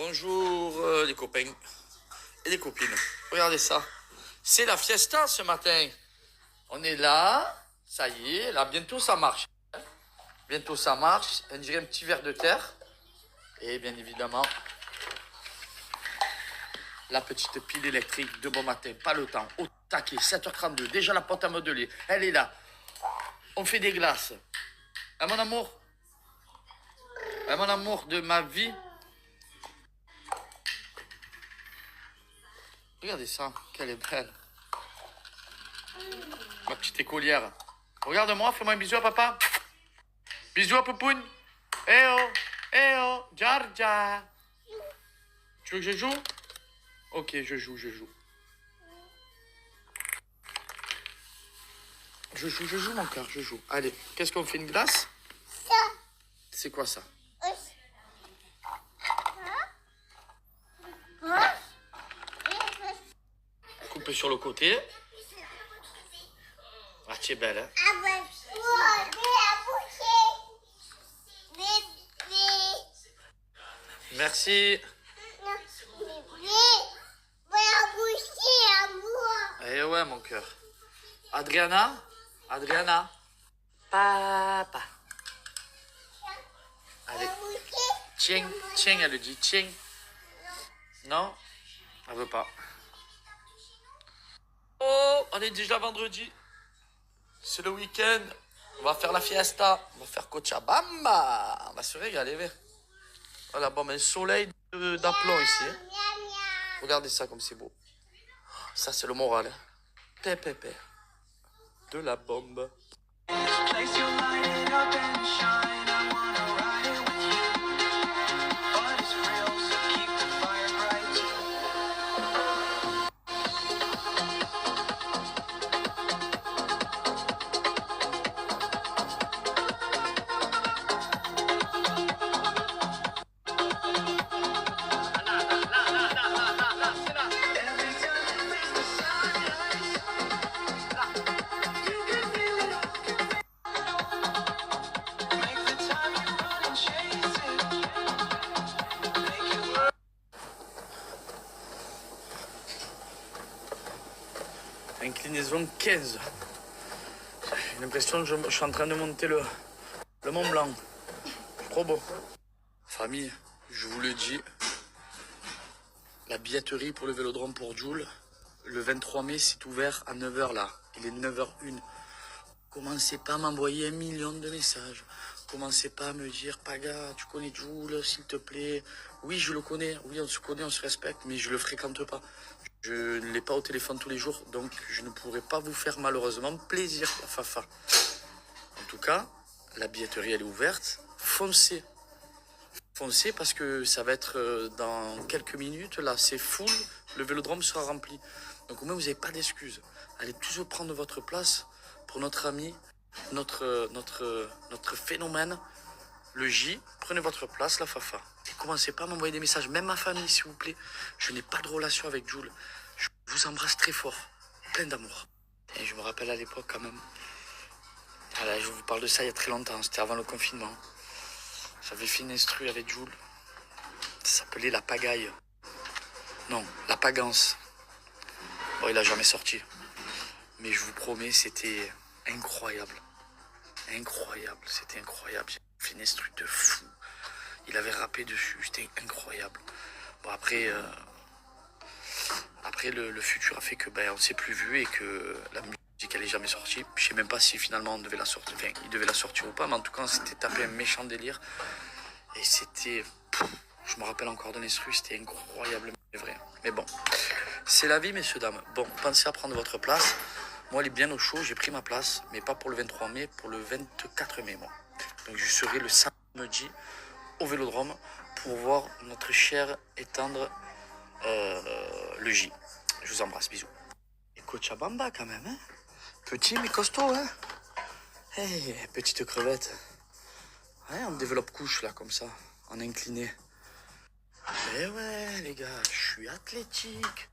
Bonjour les copains et les copines. Regardez ça. C'est la fiesta ce matin. On est là. Ça y est. Là, bientôt ça marche. Bientôt ça marche. On dirait un petit ver de terre. Et bien évidemment, la petite pile électrique de bon matin. Pas le temps. Au taquet. 7h32. Déjà la porte à modeler. Elle est là. On fait des glaces. Hein, mon amour? Hein, mon amour de ma vie? Regardez ça, qu'elle est belle. Ma petite écolière. Regarde-moi, fais-moi un bisou à papa. Bisous à Poupoune. Eh oh, Jar Jar. Tu veux que je joue? Ok, je joue. Je joue mon cœur, je joue. Allez, qu'est-ce qu'on fait, une glace? Ça. C'est quoi ça? Coupe sur le côté. Ah, tu es belle, hein? Merci. Eh ouais, mon cœur. Adriana? Papa. Allez. Tiens, elle dit tiens. Non? Elle veut pas. Oh, on est déjà vendredi. C'est le week-end. On va faire la fiesta. On va faire Cochabamba. On va se régaler, mais. Voilà, bon, mais soleil d'aplomb ici. Hein. Regardez ça comme c'est beau. Ça, c'est le moral. Hein. Pépé. De la bombe. Inclinaison 15. J'ai l'impression que je suis en train de monter le Mont Blanc. Trop beau. Famille, je vous le dis, la billetterie pour le Vélodrome pour Jules, le 23 mai, c'est ouvert à 9h là. Il est 9h01. Commencez pas à m'envoyer 1 million de messages. Commencez pas à me dire, Paga, tu connais Jules, s'il te plaît. Oui, je le connais. Oui, on se connaît, on se respecte, mais je le fréquente pas. Je ne l'ai pas au téléphone tous les jours, donc je ne pourrai pas vous faire malheureusement plaisir, Fafa. En tout cas, la billetterie, elle est ouverte. Foncez. Foncez parce que ça va être dans quelques minutes. Là, c'est full. Le Vélodrome sera rempli. Donc au moins, vous n'avez pas d'excuses. Allez toujours prendre votre place pour notre ami, notre phénomène, le J. Prenez votre place, la Fafa. Et commencez pas à m'envoyer des messages, même ma famille, s'il vous plaît. Je n'ai pas de relation avec Jules. Je vous embrasse très fort, plein d'amour. Et je me rappelle à l'époque quand même. Voilà, je vous parle de ça il y a très longtemps, c'était avant le confinement. J'avais fait une instru avec Jules. Ça s'appelait La Pagaille. Non, La Pagance. Bon, il a jamais sorti. Mais je vous promets, c'était incroyable. C'était incroyable. J'ai fait une instru de fou. Il avait rappé dessus, c'était incroyable. Bon, après le futur a fait que on s'est plus vu et que la musique elle est jamais sortie. Je sais même pas si finalement on devait la sortir, enfin il devait la sortir ou pas, mais en tout cas on s'était tapé un méchant délire. Et c'était, je me rappelle encore de l'instru, c'était incroyablement vrai. Mais bon, c'est la vie messieurs dames. Bon, pensez à prendre votre place. Moi elle est bien au chaud, j'ai pris ma place, mais pas pour le 23 mai, pour le 24 mai moi. Donc je serai le samedi au Vélodrome pour voir notre cher et tendre le J. Je vous embrasse, bisous. Et Cochabamba quand même, hein? Petit mais costaud, hein? Hey, petite crevette. Ouais, on développe couche là, comme ça, en incliné. Eh ouais, les gars, je suis athlétique.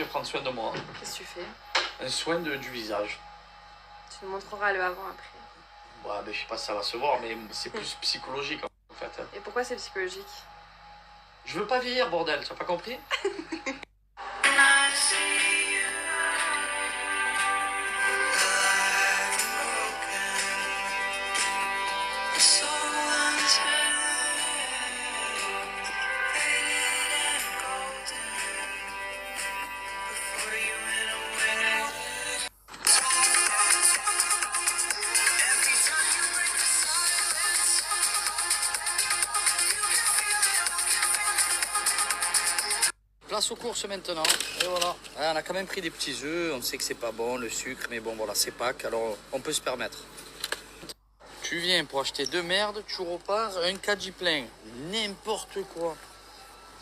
je vais prendre soin de moi. Qu'est-ce que tu fais? Un soin du visage. Tu me montreras le avant-après. Ouais, ben, je sais pas si ça va se voir, mais c'est plus psychologique en fait. Et pourquoi c'est psychologique? Je veux pas vieillir, bordel, tu as pas compris? Place aux courses maintenant, et voilà. Ouais, on a quand même pris des petits œufs, on sait que c'est pas bon, le sucre, mais bon voilà, c'est Pâques, alors on peut se permettre. Tu viens pour acheter 2 merdes, tu repars, un caddie plein, n'importe quoi.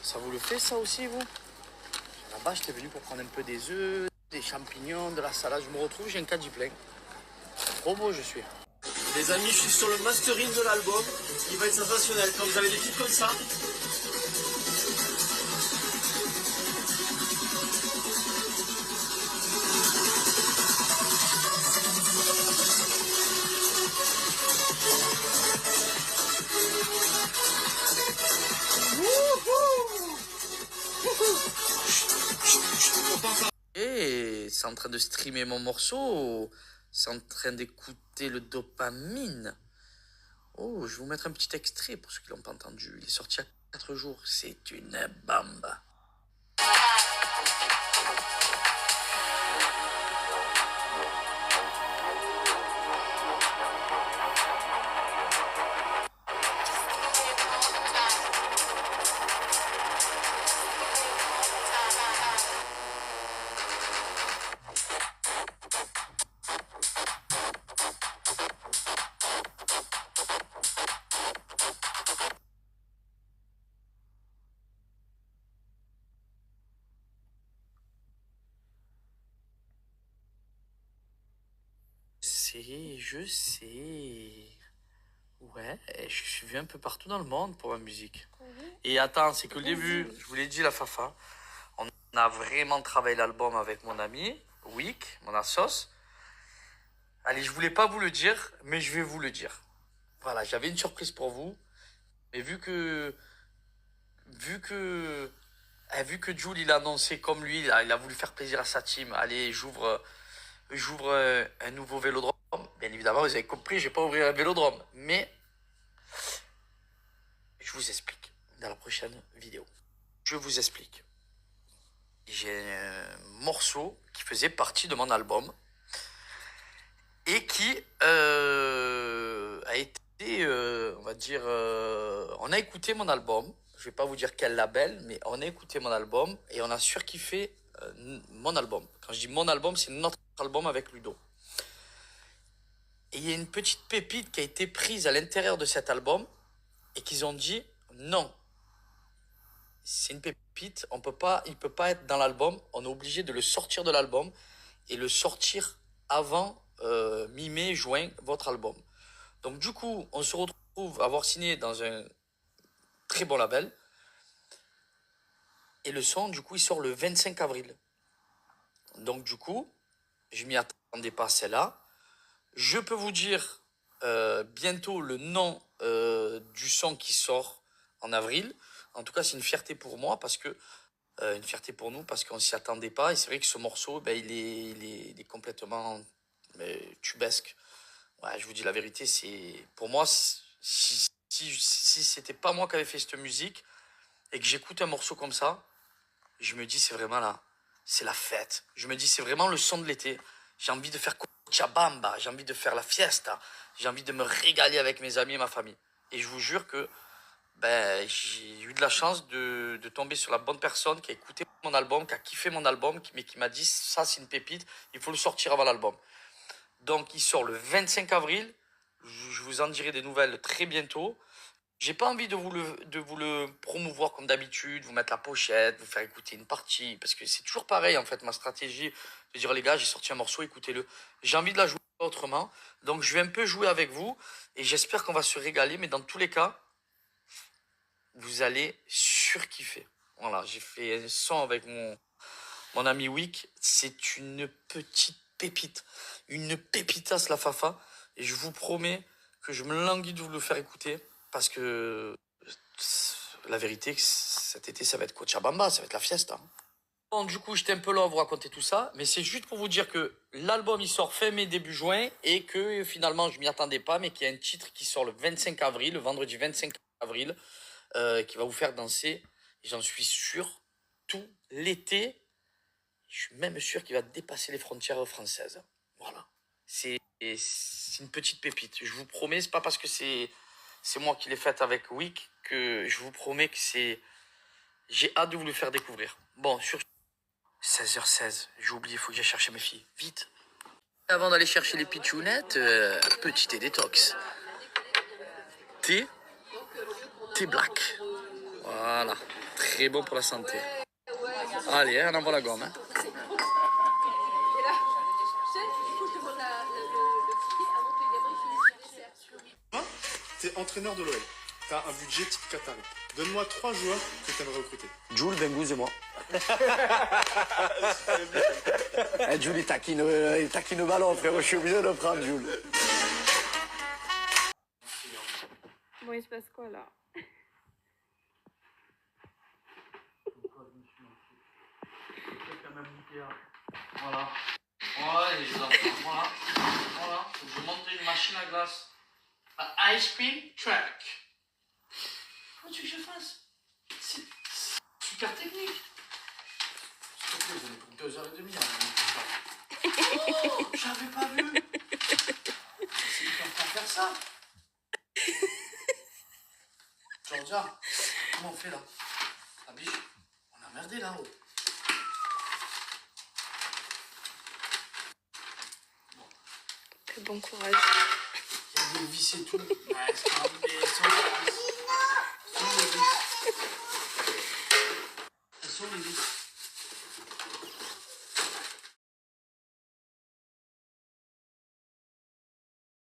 Ça vous le fait ça aussi vous? Là-bas j'étais venu pour prendre un peu des œufs, des champignons, de la salade, je me retrouve, j'ai un caddie plein. Trop beau je suis. Les amis, je suis sur le mastering de l'album, il va être sensationnel. Quand vous avez des titres comme ça, Et c'est en train de streamer mon morceau, c'est en train d'écouter le dopamine. Oh, je vais vous mettre un petit extrait pour ceux qui l'ont pas entendu. Il est sorti il y a 4 jours, c'est une bamba. Je sais. Ouais, je suis vu un peu partout dans le monde pour ma musique. Et attends, c'est que le début, je vous l'ai dit, la Fafa, on a vraiment travaillé l'album avec mon ami, Wick, mon assos. Allez, je voulais pas vous le dire, mais je vais vous le dire. Voilà, j'avais une surprise pour vous. Mais vu que, vu que Jules, il a annoncé comme lui, il a voulu faire plaisir à sa team. Allez, j'ouvre un nouveau vélodrome. Bien évidemment, vous avez compris, je vais pas ouvrir un vélodrome. Mais je vous explique dans la prochaine vidéo. Je vous explique. J'ai un morceau qui faisait partie de mon album et qui a été, on va dire, on a écouté mon album. Je vais pas vous dire quel label, mais on a écouté mon album et on a surkiffé mon album. Quand je dis mon album, c'est notre album avec Ludo. Et il y a une petite pépite qui a été prise à l'intérieur de cet album et qu'ils ont dit non. C'est une pépite, il peut pas être dans l'album, on est obligé de le sortir de l'album et le sortir avant mi-mai, juin, votre album. Donc du coup, on se retrouve à avoir signé dans un très bon label et le son, du coup, il sort le 25 avril. Donc du coup, je m'y attendais pas à celle-là. Je peux vous dire bientôt le nom du son qui sort en avril. En tout cas, c'est une fierté pour moi parce que une fierté pour nous parce qu'on s'y attendait pas. Et c'est vrai que ce morceau, ben, il est complètement tubesque. Ouais, je vous dis la vérité, c'est pour moi, si c'était pas moi qui avais fait cette musique et que j'écoute un morceau comme ça, je me dis c'est vraiment là, c'est la fête. Je me dis c'est vraiment le son de l'été. J'ai envie de faire Cochabamba, j'ai envie de faire la fiesta, j'ai envie de me régaler avec mes amis et ma famille. Et je vous jure que ben, j'ai eu de la chance de tomber sur la bonne personne qui a écouté mon album, qui a kiffé mon album, mais qui m'a dit ça c'est une pépite, il faut le sortir avant l'album. Donc il sort le 25 avril, je vous en dirai des nouvelles très bientôt. J'ai pas envie de vous le promouvoir comme d'habitude, vous mettre la pochette, vous faire écouter une partie, parce que c'est toujours pareil en fait ma stratégie, de dire les gars j'ai sorti un morceau, écoutez-le. J'ai envie de la jouer autrement, donc je vais un peu jouer avec vous, et j'espère qu'on va se régaler, mais dans tous les cas, vous allez surkiffer. Voilà, j'ai fait un son avec Mon ami Wick, c'est une petite pépite. Une pépitasse la Fafa. Et je vous promets que je me languis de vous le faire écouter. Parce que la vérité, cet été, ça va être Cochabamba, ça va être la fiesta. Bon, du coup, j'étais un peu long à vous raconter tout ça, mais c'est juste pour vous dire que l'album, il sort fin mai, début juin, et que finalement, je m'y attendais pas, mais qu'il y a un titre qui sort le 25 avril, le vendredi 25 avril, qui va vous faire danser, et j'en suis sûr, tout l'été. Je suis même sûr qu'il va dépasser les frontières françaises. Voilà. C'est une petite pépite. Je vous promets, c'est pas parce que c'est moi qui l'ai faite avec Wick que je vous promets que c'est... J'ai hâte de vous le faire découvrir. Bon, sur 16h16, j'ai oublié, il faut que j'aille chercher mes filles. Vite. Avant d'aller chercher les pitchounettes, petit thé détox. Thé black. Voilà. Très bon pour la santé. Allez, on envoie la gomme. Hein. T'es entraîneur de l'OL. T'as un budget type Qatari. Donne-moi 3 joueurs que t'aimerais recruter. Jules, Bengouz et moi. Jules, il taquine le ballon, frérot. Je suis obligé de le prendre, Jules. Bon, il se passe quoi là? Voilà. Voilà, les enfants. Voilà. Voilà. Faut que je monte une machine à glace. Un ice cream truck. Comment tu veux que je fasse? C'est super technique. S'il te plaît, vous avez pour 2h30 Oh, j'avais pas vu. C'est hyper pour faire ça. Georgia, comment on fait là? Ah biche, on a merdé là-haut. Bon courage. Il y a des vis et tout. Ouais, c'est pas un